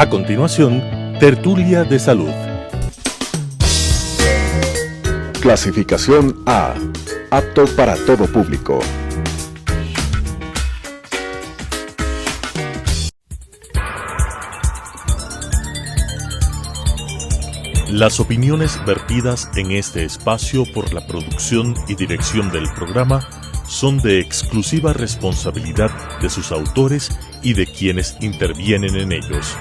A continuación, Tertulia de Salud. Clasificación A. Apto para todo público. Las opiniones vertidas en este espacio por la producción y dirección del programa son de exclusiva responsabilidad de sus autores y de quienes intervienen en ellos.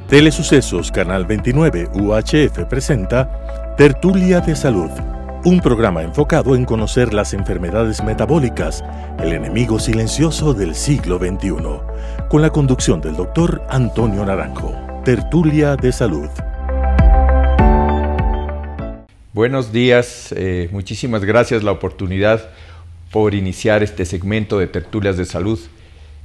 Telesucesos Canal 29 UHF presenta Tertulia de Salud, un programa enfocado en conocer las enfermedades metabólicas, el enemigo silencioso del siglo XXI, con la conducción del doctor Antonio Naranjo. Tertulia de Salud. Buenos días, muchísimas gracias la oportunidad por iniciar este segmento de Tertulias de Salud,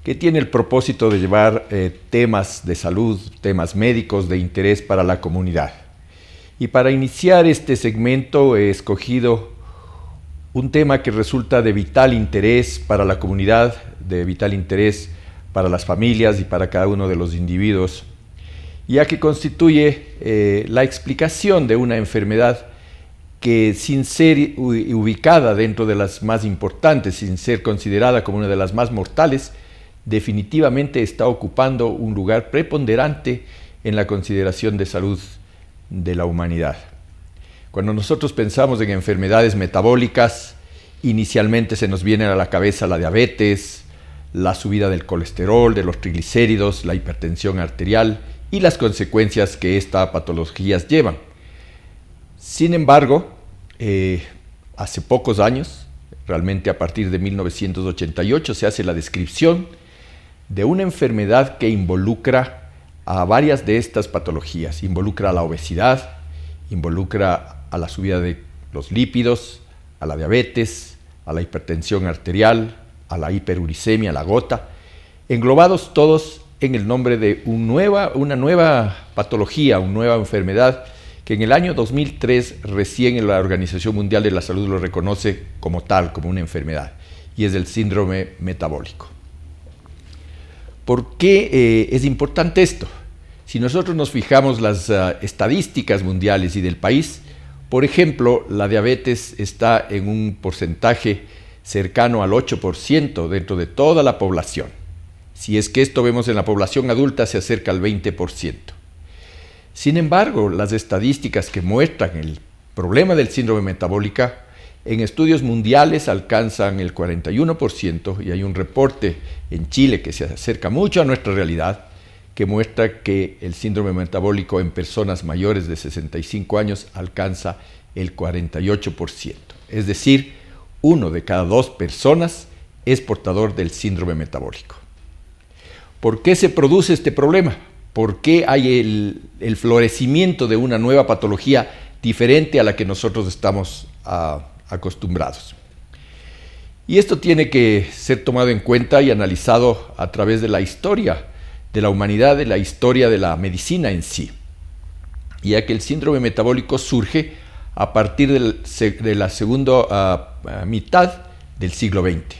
que tiene el propósito de llevar temas de salud, temas médicos de interés para la comunidad. Y para iniciar este segmento he escogido un tema que resulta de vital interés para la comunidad, de vital interés para las familias y para cada uno de los individuos, ya que constituye la explicación de una enfermedad que, sin ser ubicada dentro de las más importantes, sin ser considerada como una de las más mortales, definitivamente está ocupando un lugar preponderante en la consideración de salud de la humanidad. Cuando nosotros pensamos en enfermedades metabólicas, inicialmente se nos viene a la cabeza la diabetes, la subida del colesterol, de los triglicéridos, la hipertensión arterial y las consecuencias que estas patologías llevan. Sin embargo, hace pocos años, realmente a partir de 1988, se hace la descripción de una enfermedad que involucra a varias de estas patologías. Involucra a la obesidad, involucra a la subida de los lípidos, a la diabetes, a la hipertensión arterial, a la hiperuricemia, a la gota, englobados todos en el nombre de una nueva patología, una nueva enfermedad que en el año 2003 recién la Organización Mundial de la Salud lo reconoce como tal, como una enfermedad, y es el síndrome metabólico. ¿Por qué es importante esto? Si nosotros nos fijamos las estadísticas mundiales y del país, por ejemplo, la diabetes está en un porcentaje cercano al 8% dentro de toda la población. Si es que esto vemos en la población adulta, se acerca al 20%. Sin embargo, las estadísticas que muestran el problema del síndrome metabólico en estudios mundiales alcanzan el 41%, y hay un reporte en Chile que se acerca mucho a nuestra realidad, que muestra que el síndrome metabólico en personas mayores de 65 años alcanza el 48%. Es decir, 1 de cada 2 personas es portador del síndrome metabólico. ¿Por qué se produce este problema? ¿Por qué hay el florecimiento de una nueva patología diferente a la que nosotros estamos acostumbrados? Y esto tiene que ser tomado en cuenta y analizado a través de la historia de la humanidad, de la historia de la medicina en sí, ya que el síndrome metabólico surge a partir de la segunda mitad del siglo XX.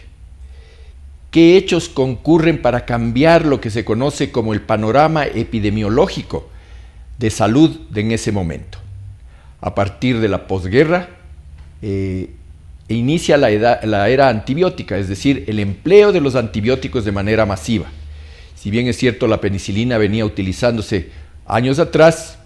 ¿Qué hechos concurren para cambiar lo que se conoce como el panorama epidemiológico de salud en ese momento? A partir de la posguerra, inicia la era antibiótica, es decir, el empleo de los antibióticos de manera masiva. Si bien es cierto, la penicilina venía utilizándose años atrás,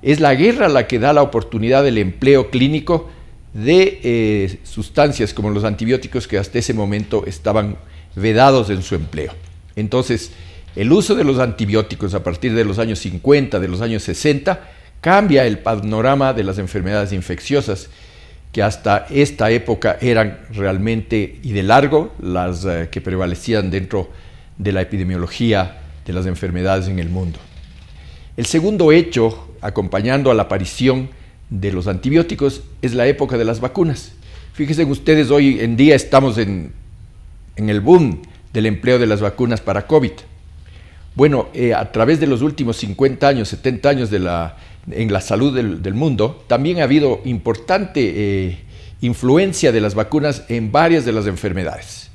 es la guerra la que da la oportunidad del empleo clínico de sustancias como los antibióticos que hasta ese momento estaban vedados en su empleo. Entonces, el uso de los antibióticos a partir de los años 50, de los años 60, cambia el panorama de las enfermedades infecciosas, que hasta esta época eran realmente y de largo las que prevalecían dentro de la epidemiología de las enfermedades en el mundo. El segundo hecho, acompañando a la aparición de los antibióticos, es la época de las vacunas. Fíjense ustedes, hoy en día estamos en el boom del empleo de las vacunas para COVID. Bueno, a través de los últimos 50 años, 70 años en la salud del mundo, también ha habido importante influencia de las vacunas en varias de las enfermedades.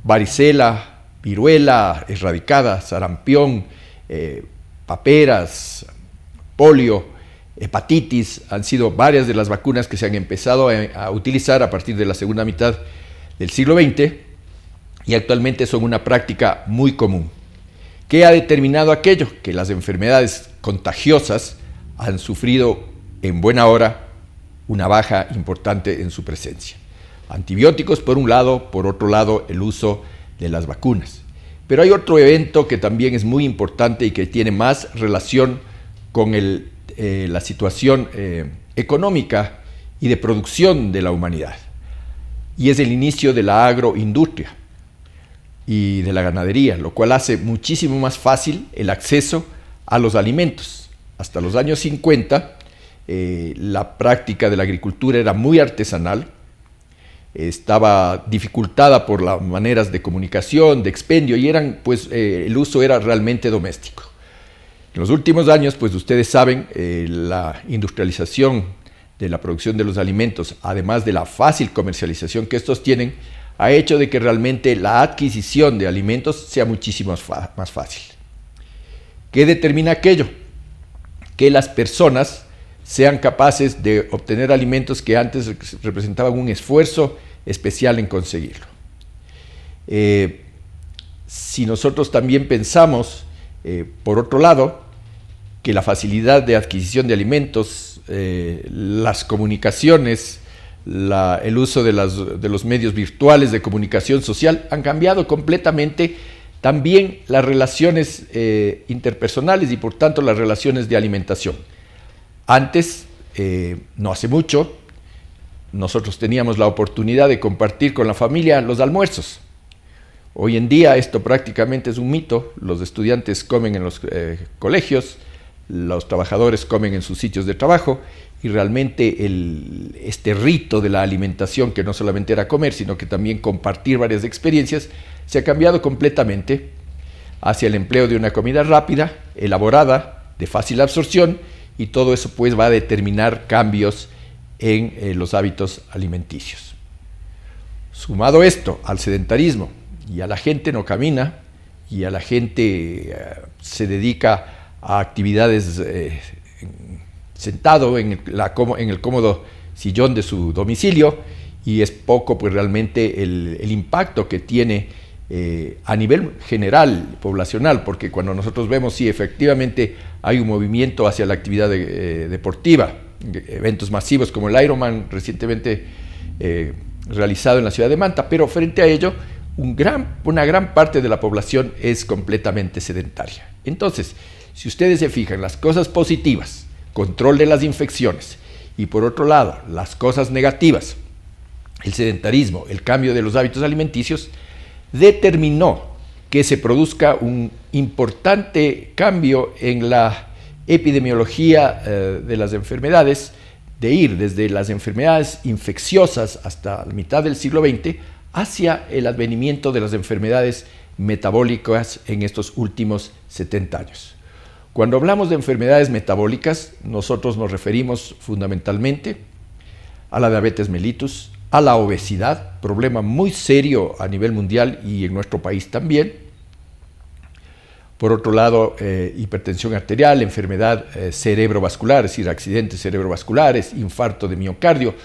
Varicela, viruela erradicada, sarampión, paperas, polio, hepatitis, han sido varias de las vacunas que se han empezado a utilizar a partir de la segunda mitad del siglo XX y actualmente son una práctica muy común. ¿Qué ha determinado aquello? Que las enfermedades contagiosas han sufrido en buena hora una baja importante en su presencia. Antibióticos por un lado, por otro lado el uso de las vacunas. Pero hay otro evento que también es muy importante y que tiene más relación con la situación económica y de producción de la humanidad. Y es el inicio de la agroindustria y de la ganadería, lo cual hace muchísimo más fácil el acceso a los alimentos. Hasta los años 50, la práctica de la agricultura era muy artesanal, estaba dificultada por las maneras de comunicación, de expendio, y el uso era realmente doméstico. En los últimos años, pues ustedes saben, la industrialización de la producción de los alimentos, además de la fácil comercialización que estos tienen, ha hecho de que realmente la adquisición de alimentos sea muchísimo más fácil. ¿Qué determina aquello? Que las personas sean capaces de obtener alimentos que antes representaban un esfuerzo especial en conseguirlo. Si nosotros también pensamos, por otro lado, que la facilidad de adquisición de alimentos, las comunicaciones, el uso de los medios virtuales de comunicación social han cambiado completamente también las relaciones interpersonales y por tanto las relaciones de alimentación. Antes, no hace mucho, nosotros teníamos la oportunidad de compartir con la familia los almuerzos. Hoy en día esto prácticamente es un mito. Los estudiantes comen en los colegios, los trabajadores comen en sus sitios de trabajo y realmente este rito de la alimentación, que no solamente era comer, sino que también compartir varias experiencias, se ha cambiado completamente hacia el empleo de una comida rápida, elaborada, de fácil absorción, y todo eso pues va a determinar cambios en los hábitos alimenticios. Sumado esto al sedentarismo, y a la gente no camina, y a la gente se dedica a actividades sentado en el cómodo sillón de su domicilio, y es poco pues realmente el impacto que tiene a nivel general, poblacional, porque cuando nosotros vemos si efectivamente hay un movimiento hacia la actividad deportiva, eventos masivos como el Ironman recientemente realizado en la ciudad de Manta, pero frente a ello una gran parte de la población es completamente sedentaria. Entonces, si ustedes se fijan, las cosas positivas, control de las infecciones, y por otro lado, las cosas negativas, el sedentarismo, el cambio de los hábitos alimenticios, determinó que se produzca un importante cambio en la epidemiología de las enfermedades, de ir desde las enfermedades infecciosas hasta la mitad del siglo XX hacia el advenimiento de las enfermedades metabólicas en estos últimos 70 años. Cuando hablamos de enfermedades metabólicas, nosotros nos referimos fundamentalmente a la diabetes mellitus, a la obesidad, problema muy serio a nivel mundial y en nuestro país también. Por otro lado, hipertensión arterial, enfermedad cerebrovascular, es decir, accidentes cerebrovasculares, infarto de miocardio.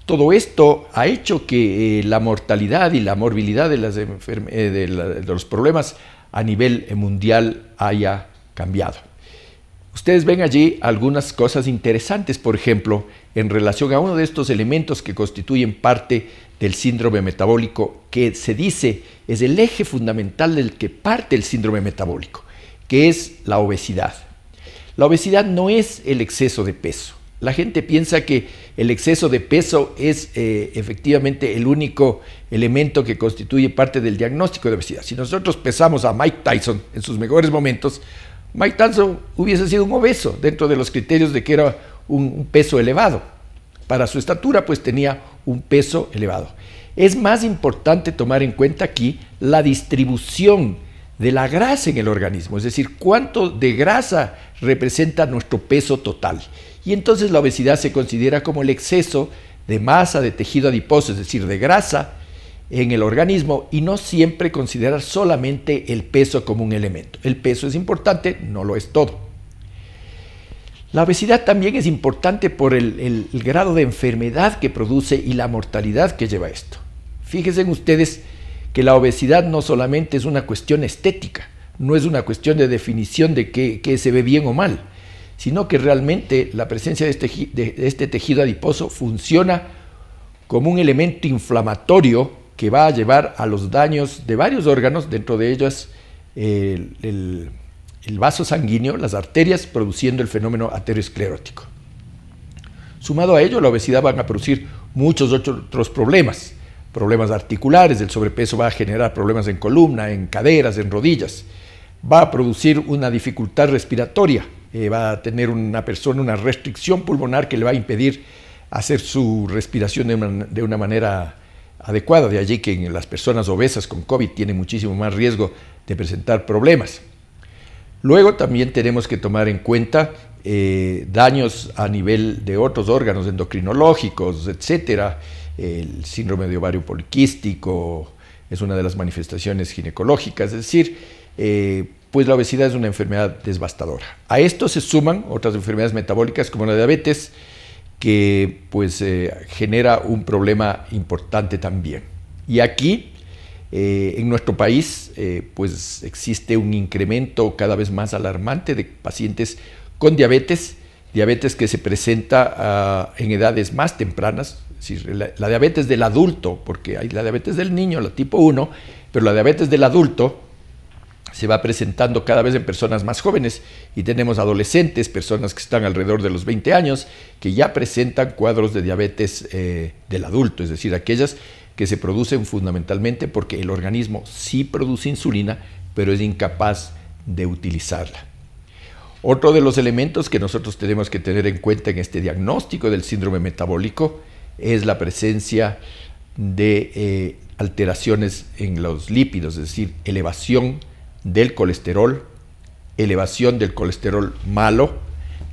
Todo esto ha hecho que la mortalidad y la morbilidad de los problemas a nivel mundial haya cambiado. Ustedes ven allí algunas cosas interesantes, por ejemplo, en relación a uno de estos elementos que constituyen parte del síndrome metabólico, que se dice es el eje fundamental del que parte el síndrome metabólico, que es la obesidad. La obesidad no es el exceso de peso. La gente piensa que el exceso de peso es efectivamente el único elemento que constituye parte del diagnóstico de obesidad. Si nosotros pesamos a Mike Tyson en sus mejores momentos, Mike Tyson hubiese sido un obeso dentro de los criterios de que era un peso elevado. Para su estatura, pues tenía un peso elevado. Es más importante tomar en cuenta aquí la distribución de la grasa en el organismo, es decir, cuánto de grasa representa nuestro peso total. Y entonces la obesidad se considera como el exceso de masa de tejido adiposo, es decir, de grasa, en el organismo y no siempre considerar solamente el peso como un elemento. El peso es importante, no lo es todo. La obesidad también es importante por el grado de enfermedad que produce y la mortalidad que lleva esto. Fíjense ustedes que la obesidad no solamente es una cuestión estética, no es una cuestión de definición de qué se ve bien o mal, sino que realmente la presencia de este tejido adiposo funciona como un elemento inflamatorio que va a llevar a los daños de varios órganos, dentro de ellos el vaso sanguíneo, las arterias, produciendo el fenómeno aterosclerótico. Sumado a ello, la obesidad va a producir muchos otros problemas articulares. El sobrepeso va a generar problemas en columna, en caderas, en rodillas. Va a producir una dificultad respiratoria, va a tener una persona una restricción pulmonar que le va a impedir hacer su respiración de una manera adecuada. De allí que en las personas obesas con COVID tienen muchísimo más riesgo de presentar problemas. Luego también tenemos que tomar en cuenta daños a nivel de otros órganos endocrinológicos, etcétera. El síndrome de ovario poliquístico es una de las manifestaciones ginecológicas, es decir, pues la obesidad es una enfermedad devastadora. A esto se suman otras enfermedades metabólicas como la diabetes, que pues genera un problema importante también. Y aquí, en nuestro país, pues existe un incremento cada vez más alarmante de pacientes con diabetes que se presenta en edades más tempranas. Es decir, la diabetes del adulto, porque hay la diabetes del niño, la tipo 1, pero la diabetes del adulto se va presentando cada vez en personas más jóvenes y tenemos adolescentes, personas que están alrededor de los 20 años, que ya presentan cuadros de diabetes del adulto, es decir, aquellas que se producen fundamentalmente porque el organismo sí produce insulina, pero es incapaz de utilizarla. Otro de los elementos que nosotros tenemos que tener en cuenta en este diagnóstico del síndrome metabólico es la presencia de alteraciones en los lípidos, es decir, elevación del colesterol, elevación del colesterol malo,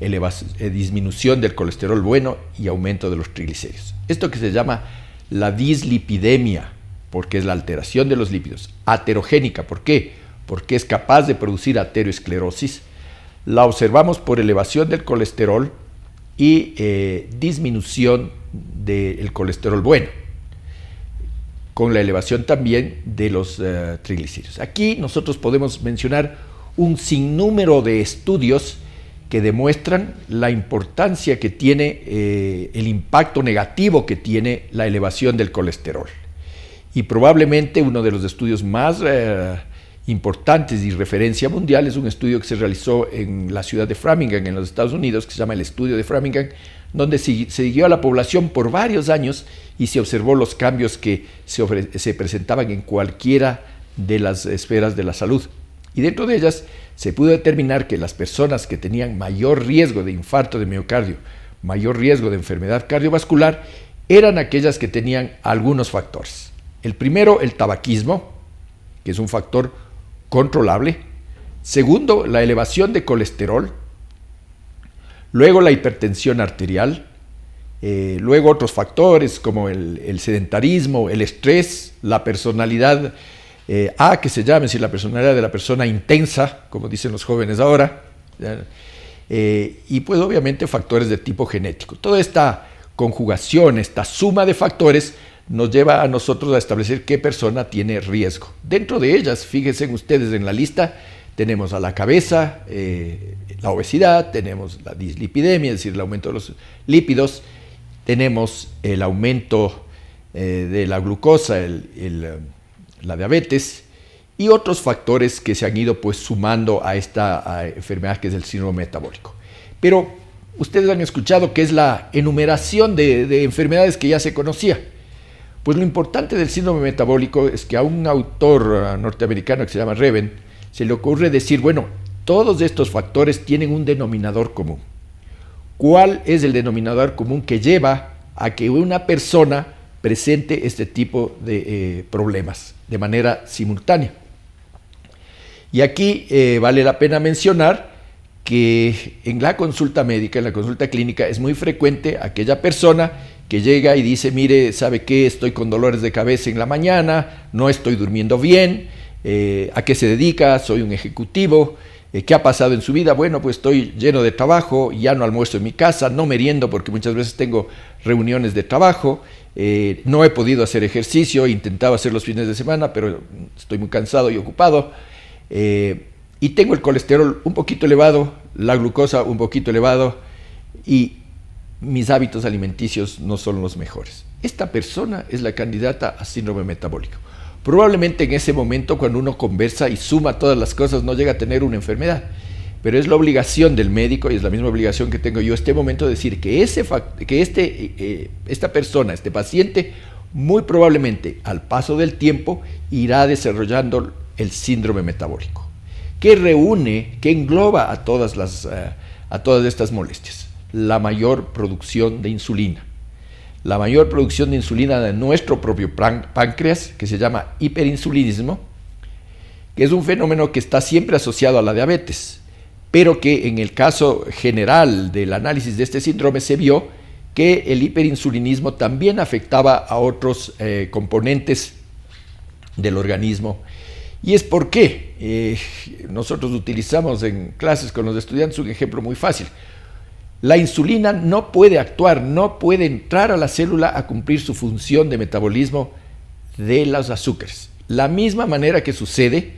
disminución del colesterol bueno y aumento de los triglicéridos. Esto que se llama la dislipidemia, porque es la alteración de los lípidos. Aterogénica, ¿por qué? Porque es capaz de producir aterosclerosis. La observamos por elevación del colesterol y disminución del colesterol bueno, con la elevación también de los triglicéridos. Aquí nosotros podemos mencionar un sinnúmero de estudios que demuestran la importancia que tiene, el impacto negativo que tiene la elevación del colesterol. Y probablemente uno de los estudios más importantes y referencia mundial es un estudio que se realizó en la ciudad de Framingham, en los Estados Unidos, que se llama el estudio de Framingham, donde se siguió a la población por varios años y se observó los cambios que se presentaban en cualquiera de las esferas de la salud. Y dentro de ellas se pudo determinar que las personas que tenían mayor riesgo de infarto de miocardio, mayor riesgo de enfermedad cardiovascular, eran aquellas que tenían algunos factores. El primero, el tabaquismo, que es un factor controlable. Segundo, la elevación de colesterol. Luego la hipertensión arterial. Luego otros factores como el sedentarismo, el estrés, la personalidad que se llame, si la personalidad de la persona intensa, como dicen los jóvenes ahora, y pues obviamente factores de tipo genético. Toda esta conjugación, esta suma de factores nos lleva a nosotros a establecer qué persona tiene riesgo. Dentro de ellas, fíjense ustedes en la lista, tenemos a la cabeza, la obesidad, tenemos la dislipidemia, es decir, el aumento de los lípidos, tenemos el aumento de la glucosa, la diabetes y otros factores que se han ido pues sumando a esta enfermedad que es el síndrome metabólico. Pero ustedes han escuchado que es la enumeración de enfermedades que ya se conocía. Pues lo importante del síndrome metabólico es que a un autor norteamericano que se llama Reven se le ocurre decir, bueno, todos estos factores tienen un denominador común. ¿Cuál es el denominador común que lleva a que una persona presente este tipo de problemas de manera simultánea? Y aquí vale la pena mencionar que en la consulta médica, en la consulta clínica, es muy frecuente aquella persona que llega y dice, mire, ¿sabe qué? Estoy con dolores de cabeza en la mañana, no estoy durmiendo bien, ¿a qué se dedica? Soy un ejecutivo, ¿qué ha pasado en su vida? Bueno, pues estoy lleno de trabajo, ya no almuerzo en mi casa, no meriendo porque muchas veces tengo reuniones de trabajo, no he podido hacer ejercicio, intentaba hacer los fines de semana, pero estoy muy cansado y ocupado, y tengo el colesterol un poquito elevado, la glucosa un poquito elevado, y mis hábitos alimenticios no son los mejores. Esta persona es la candidata a síndrome metabólico. Probablemente en ese momento, cuando uno conversa y suma todas las cosas, no llega a tener una enfermedad, pero es la obligación del médico, y es la misma obligación que tengo yo en este momento, de decir que esta persona, este paciente, muy probablemente al paso del tiempo irá desarrollando el síndrome metabólico, que reúne, que engloba a todas estas molestias. La mayor producción de insulina. La mayor producción de insulina de nuestro propio páncreas, que se llama hiperinsulinismo, que es un fenómeno que está siempre asociado a la diabetes, pero que en el caso general del análisis de este síndrome se vio que el hiperinsulinismo también afectaba a otros componentes del organismo. Y es porque nosotros utilizamos en clases con los estudiantes un ejemplo muy fácil. La insulina no puede actuar, no puede entrar a la célula a cumplir su función de metabolismo de los azúcares. La misma manera que sucede,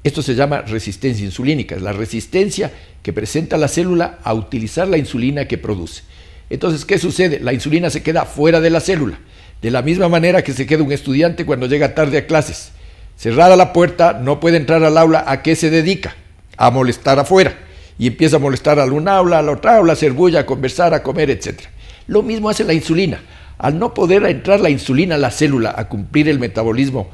esto se llama resistencia insulínica, es la resistencia que presenta la célula a utilizar la insulina que produce. Entonces, ¿qué sucede? La insulina se queda fuera de la célula, de la misma manera que se queda un estudiante cuando llega tarde a clases. Cerrada la puerta, no puede entrar al aula. ¿A qué se dedica? A molestar afuera. Y empieza a molestar a una aula, a la otra aula, a hacer bulla, a conversar, a comer, etc. Lo mismo hace la insulina. Al no poder entrar la insulina a la célula a cumplir el metabolismo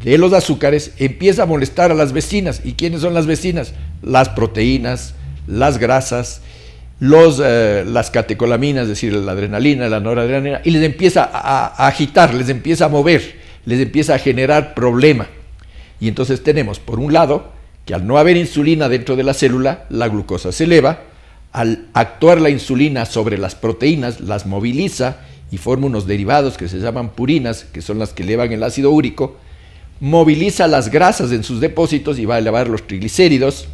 de los azúcares, empieza a molestar a las vecinas. ¿Y quiénes son las vecinas? Las proteínas, las grasas, las catecolaminas, es decir, la adrenalina, la noradrenalina, y les empieza a agitar, les empieza a mover, les empieza a generar problema. Y entonces tenemos, por un lado, que al no haber insulina dentro de la célula, la glucosa se eleva. Al actuar la insulina sobre las proteínas, las moviliza y forma unos derivados que se llaman purinas, que son las que elevan el ácido úrico, moviliza las grasas en sus depósitos y va a elevar los triglicéridos,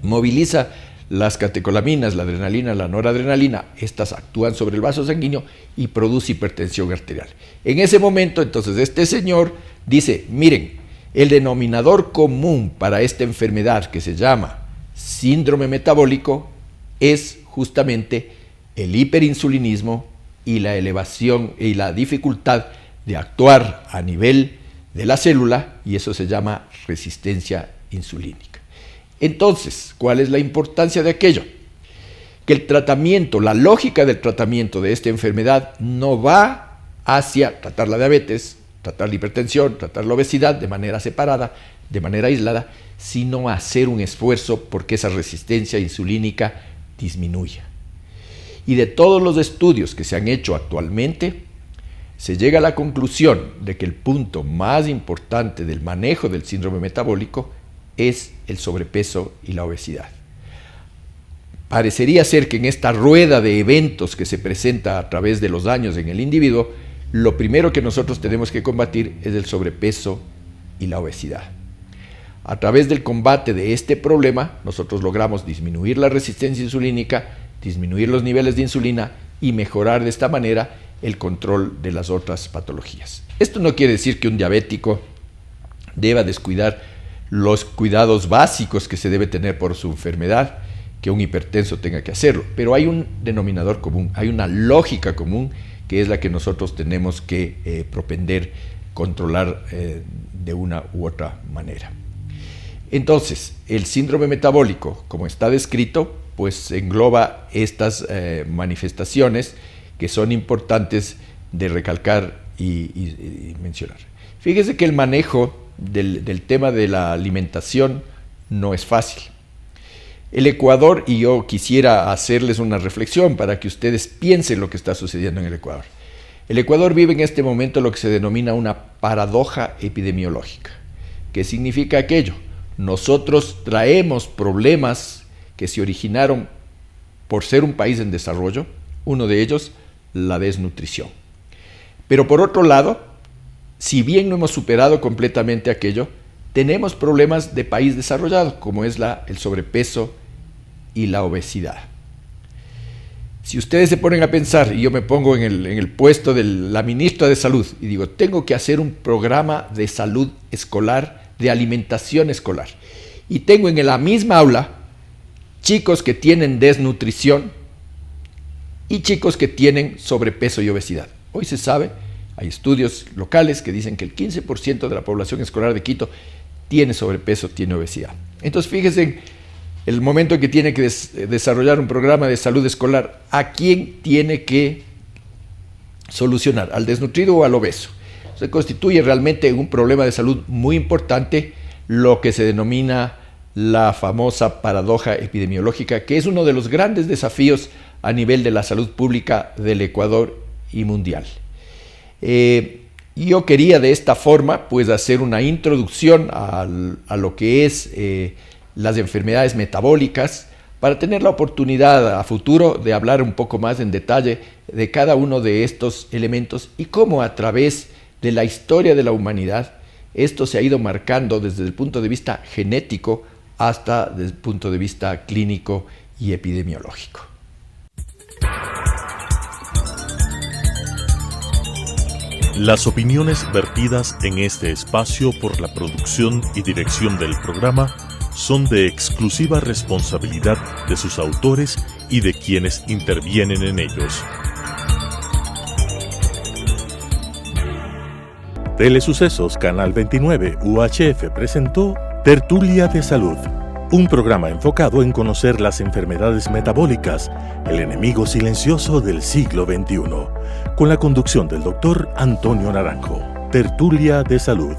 moviliza las catecolaminas, la adrenalina, la noradrenalina, estas actúan sobre el vaso sanguíneo y produce hipertensión arterial. En ese momento, entonces, este señor dice, miren, el denominador común para esta enfermedad que se llama síndrome metabólico es justamente el hiperinsulinismo y la elevación y la dificultad de actuar a nivel de la célula, y eso se llama resistencia insulínica. Entonces, ¿cuál es la importancia de aquello? Que el tratamiento, la lógica del tratamiento de esta enfermedad no va hacia tratar la diabetes, tratar la hipertensión, tratar la obesidad de manera separada, de manera aislada, sino hacer un esfuerzo porque esa resistencia insulínica disminuya. Y de todos los estudios que se han hecho actualmente, se llega a la conclusión de que el punto más importante del manejo del síndrome metabólico es el sobrepeso y la obesidad. Parecería ser que en esta rueda de eventos que se presenta a través de los años en el individuo, lo primero que nosotros tenemos que combatir es el sobrepeso y la obesidad. A través del combate de este problema, nosotros logramos disminuir la resistencia insulínica, disminuir los niveles de insulina y mejorar de esta manera el control de las otras patologías. Esto no quiere decir que un diabético deba descuidar los cuidados básicos que se debe tener por su enfermedad, que un hipertenso tenga que hacerlo, pero hay un denominador común, hay una lógica común que es la que nosotros tenemos que propender, controlar de una u otra manera. Entonces, el síndrome metabólico, como está descrito, pues engloba estas manifestaciones que son importantes de recalcar y mencionar. Fíjese que el manejo del tema de la alimentación no es fácil. El Ecuador, y yo quisiera hacerles una reflexión para que ustedes piensen lo que está sucediendo en el Ecuador. El Ecuador vive en este momento lo que se denomina una paradoja epidemiológica. ¿Qué significa aquello? Nosotros traemos problemas que se originaron por ser un país en desarrollo, uno de ellos, la desnutrición. Pero por otro lado, si bien no hemos superado completamente aquello, tenemos problemas de país desarrollado, como es el sobrepeso y la obesidad. Si ustedes se ponen a pensar, y yo me pongo en el puesto de la ministra de Salud, y digo, tengo que hacer un programa de salud escolar, de alimentación escolar, y tengo en la misma aula chicos que tienen desnutrición y chicos que tienen sobrepeso y obesidad. Hoy se sabe, hay estudios locales que dicen que el 15% de la población escolar de Quito tiene sobrepeso, tiene obesidad. Entonces fíjense en el momento en que tiene que desarrollar un programa de salud escolar, ¿a quién tiene que solucionar? ¿Al desnutrido o al obeso? Se constituye realmente un problema de salud muy importante, lo que se denomina la famosa paradoja epidemiológica, que es uno de los grandes desafíos a nivel de la salud pública del Ecuador y mundial. Yo quería de esta forma pues hacer una introducción a lo que es las enfermedades metabólicas, para tener la oportunidad a futuro de hablar un poco más en detalle de cada uno de estos elementos y cómo a través de la historia de la humanidad esto se ha ido marcando desde el punto de vista genético hasta desde el punto de vista clínico y epidemiológico. Las opiniones vertidas en este espacio por la producción y dirección del programa son de exclusiva responsabilidad de sus autores y de quienes intervienen en ellos. Telesucesos Canal 29 UHF presentó Tertulia de Salud, un programa enfocado en conocer las enfermedades metabólicas, el enemigo silencioso del siglo XXI, con la conducción del Dr. Antonio Naranjo. Tertulia de Salud.